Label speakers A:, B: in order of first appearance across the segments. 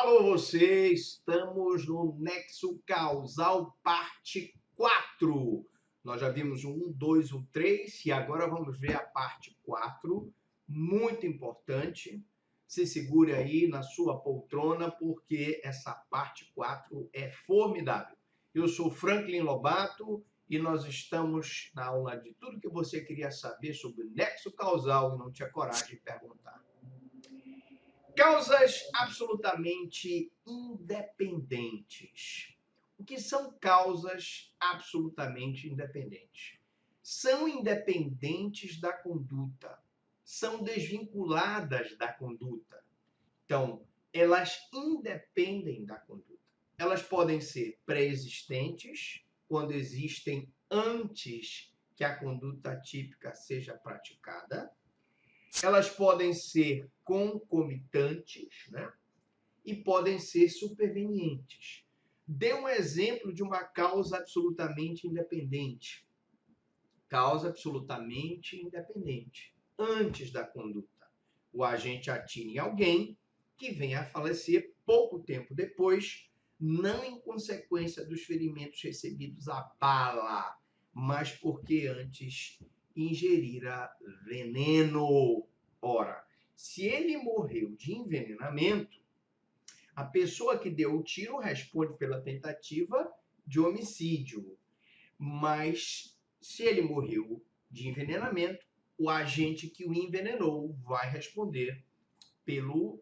A: Alô, você! Estamos no Nexo Causal, parte 4. Nós já vimos o 1, 2, o 3 e agora vamos ver a parte 4. Muito importante. Se segure aí na sua poltrona, porque essa parte 4 é formidável. Eu sou Franklin Lobato e nós estamos na aula de tudo que você queria saber sobre o Nexo Causal e não tinha coragem de perguntar. Causas absolutamente independentes. O que são causas absolutamente independentes? São independentes da conduta, são desvinculadas da conduta. Então, elas independem da conduta. Elas podem ser pré-existentes, quando existem antes que a conduta típica seja praticada. Elas podem ser concomitantes, né? E podem ser supervenientes. Dê um exemplo de uma causa absolutamente independente. Causa absolutamente independente. Antes da conduta, o agente atira em alguém que vem a falecer pouco tempo depois, não em consequência dos ferimentos recebidos à bala, mas porque antes ingerira veneno. Ora, se ele morreu de envenenamento, a pessoa que deu o tiro responde pela tentativa de homicídio. Mas se ele morreu de envenenamento, o agente que o envenenou vai responder pelo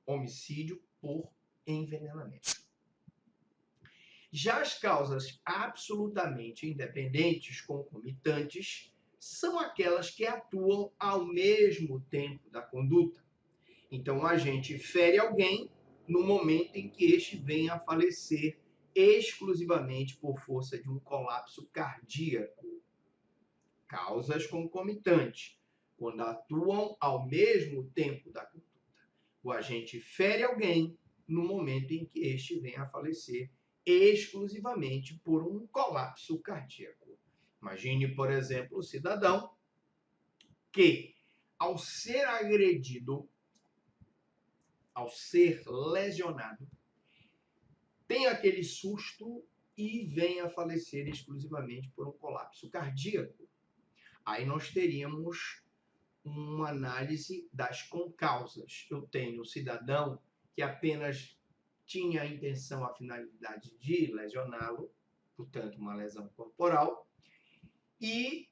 A: homicídio por envenenamento. Já as causas absolutamente independentes, concomitantes, são aquelas que atuam ao mesmo tempo da conduta. Então, o agente fere alguém no momento em que este vem a falecer exclusivamente por força de um colapso cardíaco. Causas concomitantes, quando atuam ao mesmo tempo da conduta. O agente fere alguém no momento em que este vem a falecer exclusivamente por um colapso cardíaco. Imagine, por exemplo, o cidadão que, ao ser agredido, ao ser lesionado, tem aquele susto e vem a falecer exclusivamente por um colapso cardíaco. Aí nós teríamos uma análise das concausas. Eu tenho o cidadão que apenas tinha a intenção, a finalidade de lesioná-lo, portanto, uma lesão corporal, e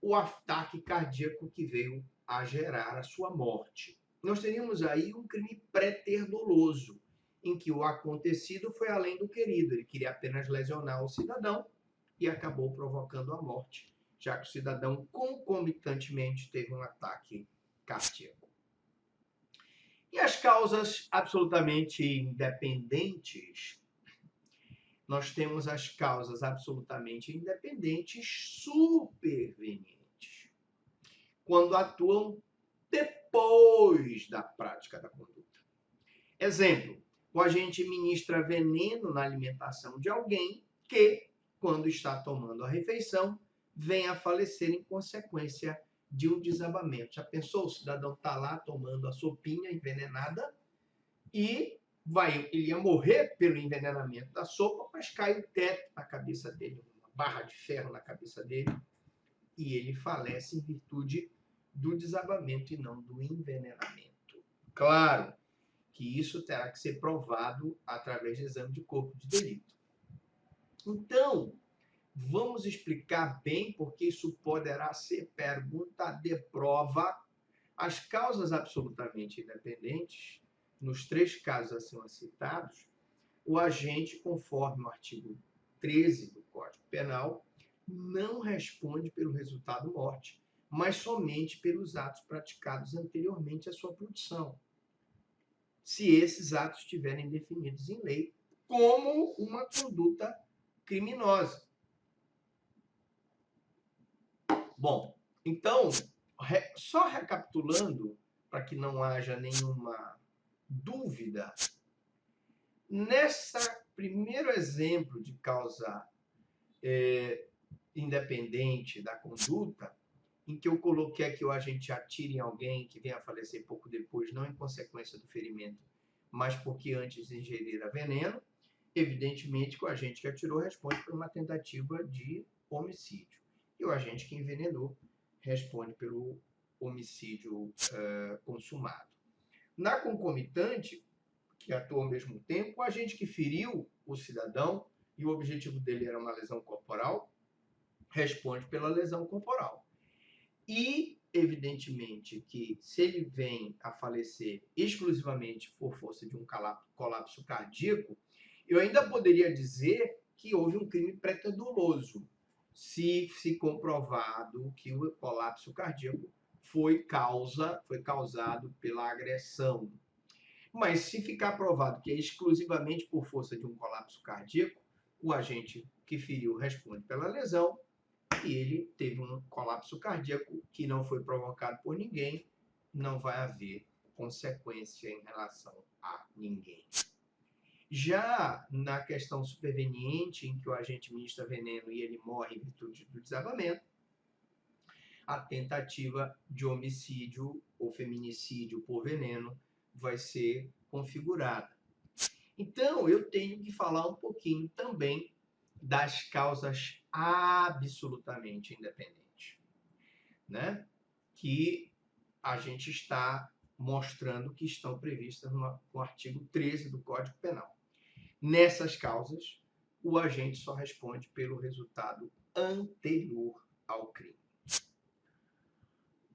A: o ataque cardíaco que veio a gerar a sua morte. Nós teríamos aí um crime pré-ter-doloso, em que o acontecido foi além do querido. Ele queria apenas lesionar o cidadão e acabou provocando a morte, já que o cidadão concomitantemente teve um ataque cardíaco. E as causas absolutamente independentes, nós temos as causas absolutamente independentes supervenientes, quando atuam depois da prática da conduta. Exemplo, o agente ministra veneno na alimentação de alguém que, quando está tomando a refeição, vem a falecer em consequência de um desabamento. Já pensou? O cidadão está lá tomando a sopinha envenenada e ele ia morrer pelo envenenamento da sopa, mas cai o teto na cabeça dele, uma barra de ferro na cabeça dele, e ele falece em virtude do desabamento e não do envenenamento. Claro que isso terá que ser provado através de exame de corpo de delito. Então, vamos explicar bem, porque isso poderá ser pergunta de prova. As causas absolutamente independentes, nos 3 casos acima citados, o agente, conforme o artigo 13 do Código Penal, não responde pelo resultado morte, mas somente pelos atos praticados anteriormente à sua produção, se esses atos estiverem definidos em lei como uma conduta criminosa. Bom, então, só recapitulando, para que não haja nenhuma dúvida, nesse primeiro exemplo de causa independente da conduta, em que eu coloquei aqui o agente atira em alguém que vem a falecer pouco depois, não em consequência do ferimento, mas porque antes ingerira veneno, evidentemente que o agente que atirou responde por uma tentativa de homicídio. E o agente que envenenou responde pelo homicídio consumado. Na concomitante, que atua ao mesmo tempo, o agente que feriu o cidadão, e o objetivo dele era uma lesão corporal, responde pela lesão corporal. E, evidentemente, que se ele vem a falecer exclusivamente por força de um colapso cardíaco, eu ainda poderia dizer que houve um crime preterdoloso, se comprovado que o colapso cardíaco foi causado pela agressão. Mas se ficar provado que é exclusivamente por força de um colapso cardíaco, o agente que feriu responde pela lesão e ele teve um colapso cardíaco que não foi provocado por ninguém, não vai haver consequência em relação a ninguém. Já na questão superveniente, em que o agente ministra veneno e ele morre em virtude do desabamento, a tentativa de homicídio ou feminicídio por veneno vai ser configurada. Então, eu tenho que falar um pouquinho também das causas absolutamente independentes, né? Que a gente está mostrando que estão previstas no artigo 13 do Código Penal. Nessas causas, o agente só responde pelo resultado anterior ao crime.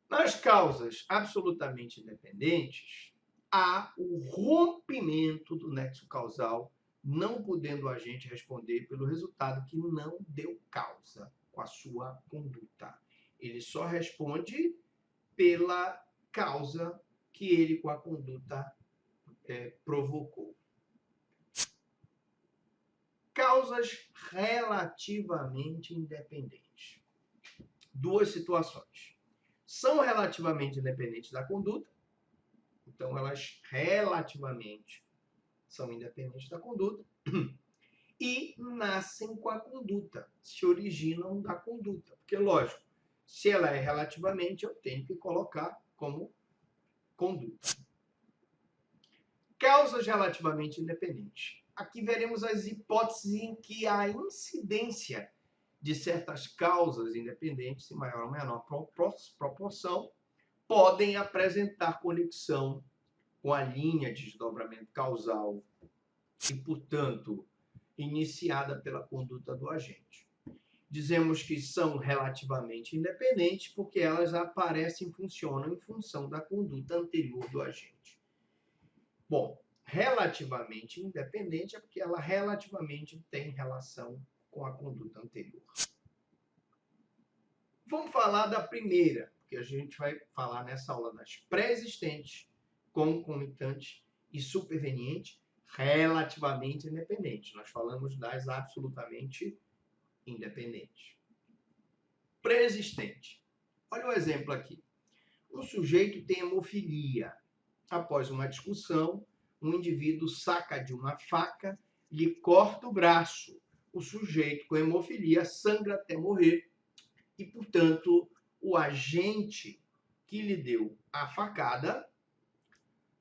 A: Nas causas absolutamente independentes, há o rompimento do nexo causal, não podendo o agente responder pelo resultado que não deu causa com a sua conduta. Ele só responde pela causa que ele, com a conduta, provocou. Causas relativamente independentes. Duas situações. São relativamente independentes da conduta, então elas relativamente são independentes da conduta, e nascem com a conduta, se originam da conduta. Porque, lógico, se ela é relativamente, eu tenho que colocar como conduta. Causas relativamente independentes. Aqui veremos as hipóteses em que a incidência de certas causas independentes, em maior ou menor proporção, podem apresentar conexão com a linha de desdobramento causal e, portanto, iniciada pela conduta do agente. Dizemos que são relativamente independentes porque elas aparecem e funcionam em função da conduta anterior do agente. Bom, relativamente independente é porque ela relativamente tem relação com a conduta anterior. Vamos falar da primeira, porque a gente vai falar nessa aula das pré-existentes, concomitantes e supervenientes relativamente independentes. Nós falamos das absolutamente independentes. Pré-existente. Olha o exemplo aqui. Um sujeito tem hemofilia. Após uma discussão, um indivíduo saca de uma faca, lhe corta o braço. O sujeito com hemofilia sangra até morrer e, portanto, o agente que lhe deu a facada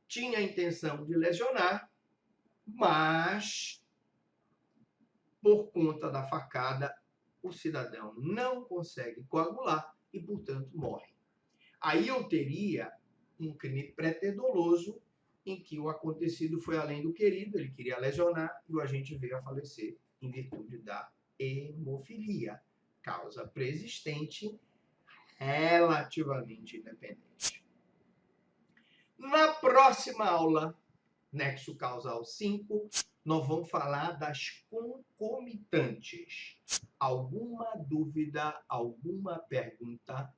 A: tinha a intenção de lesionar, mas, por conta da facada, o cidadão não consegue coagular e, portanto, morre. Aí eu teria um crime preterdoloso em que o acontecido foi além do querido, ele queria lesionar e o agente veio a falecer em virtude da hemofilia, causa preexistente relativamente independente. Na próxima aula, nexo causal 5, nós vamos falar das concomitantes. Alguma dúvida, alguma pergunta?